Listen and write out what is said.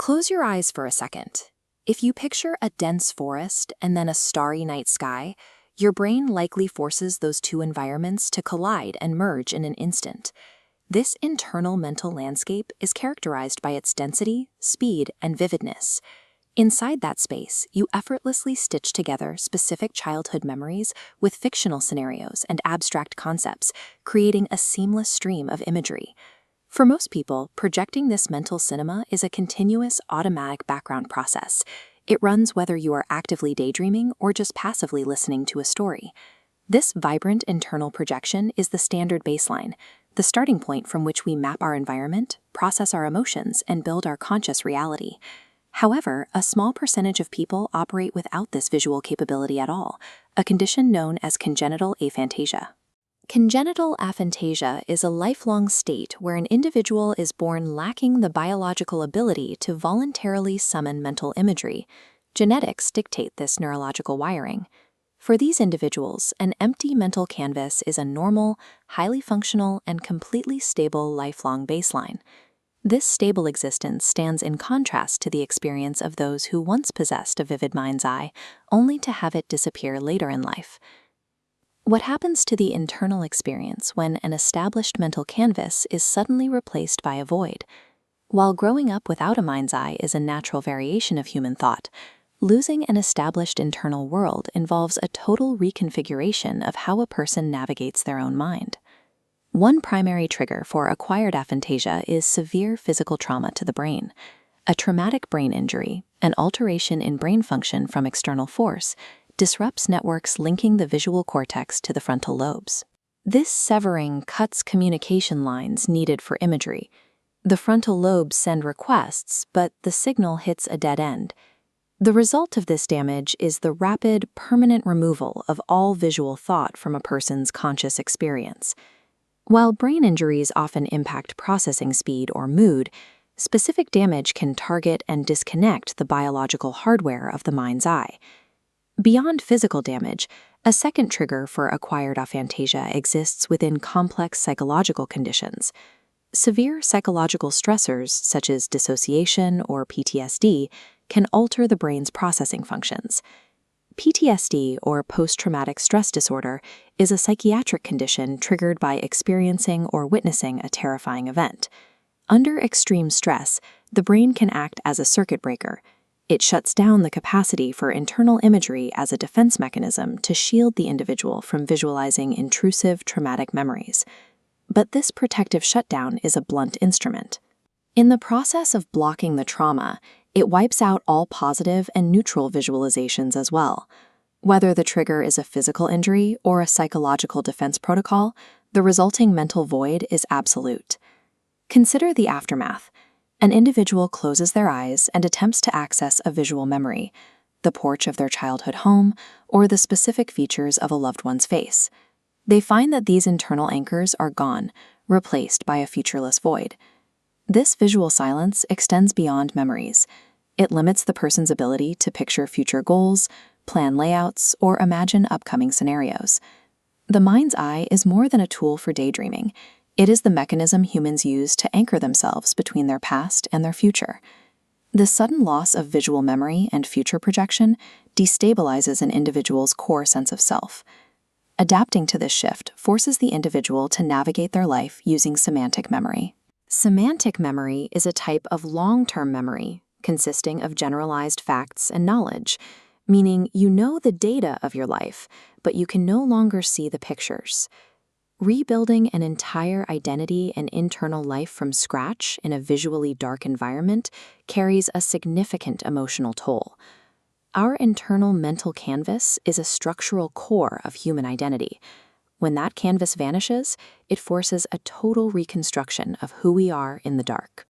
Close your eyes for a second. If you picture a dense forest and then a starry night sky, your brain likely forces those two environments to collide and merge in an instant. This internal mental landscape is characterized by its density, speed, and vividness. Inside that space, you effortlessly stitch together specific childhood memories with fictional scenarios and abstract concepts, creating a seamless stream of imagery. For most people, projecting this mental cinema is a continuous, automatic background process. It runs whether you are actively daydreaming or just passively listening to a story. This vibrant internal projection is the standard baseline, the starting point from which we map our environment, process our emotions, and build our conscious reality. However, a small percentage of people operate without this visual capability at all, a condition known as congenital aphantasia. Congenital aphantasia is a lifelong state where an individual is born lacking the biological ability to voluntarily summon mental imagery. Genetics dictate this neurological wiring. For these individuals, an empty mental canvas is a normal, highly functional, and completely stable lifelong baseline. This stable existence stands in contrast to the experience of those who once possessed a vivid mind's eye, only to have it disappear later in life. What happens to the internal experience when an established mental canvas is suddenly replaced by a void? While growing up without a mind's eye is a natural variation of human thought, losing an established internal world involves a total reconfiguration of how a person navigates their own mind. One primary trigger for acquired aphantasia is severe physical trauma to the brain. A traumatic brain injury, an alteration in brain function from external force, disrupts networks linking the visual cortex to the frontal lobes. This severing cuts communication lines needed for imagery. The frontal lobes send requests, but the signal hits a dead end. The result of this damage is the rapid, permanent removal of all visual thought from a person's conscious experience. While brain injuries often impact processing speed or mood, specific damage can target and disconnect the biological hardware of the mind's eye. Beyond physical damage, a second trigger for acquired aphantasia exists within complex psychological conditions. Severe psychological stressors, such as dissociation or PTSD, can alter the brain's processing functions. PTSD, or post-traumatic stress disorder, is a psychiatric condition triggered by experiencing or witnessing a terrifying event. Under extreme stress, the brain can act as a circuit breaker. It shuts down the capacity for internal imagery as a defense mechanism to shield the individual from visualizing intrusive traumatic memories. But this protective shutdown is a blunt instrument. In the process of blocking the trauma, it wipes out all positive and neutral visualizations as well. Whether the trigger is a physical injury or a psychological defense protocol, the resulting mental void is absolute. Consider the aftermath. An individual closes their eyes and attempts to access a visual memory, the porch of their childhood home, or the specific features of a loved one's face. They find that these internal anchors are gone, replaced by a featureless void. This visual silence extends beyond memories. It limits the person's ability to picture future goals, plan layouts, or imagine upcoming scenarios. The mind's eye is more than a tool for daydreaming. It is the mechanism humans use to anchor themselves between their past and their future. The sudden loss of visual memory and future projection destabilizes an individual's core sense of self. Adapting to this shift forces the individual to navigate their life using semantic memory. Semantic memory is a type of long-term memory consisting of generalized facts and knowledge, meaning you know the data of your life, but you can no longer see the pictures. Rebuilding an entire identity and internal life from scratch in a visually dark environment carries a significant emotional toll. Our internal mental canvas is a structural core of human identity. When that canvas vanishes, it forces a total reconstruction of who we are in the dark.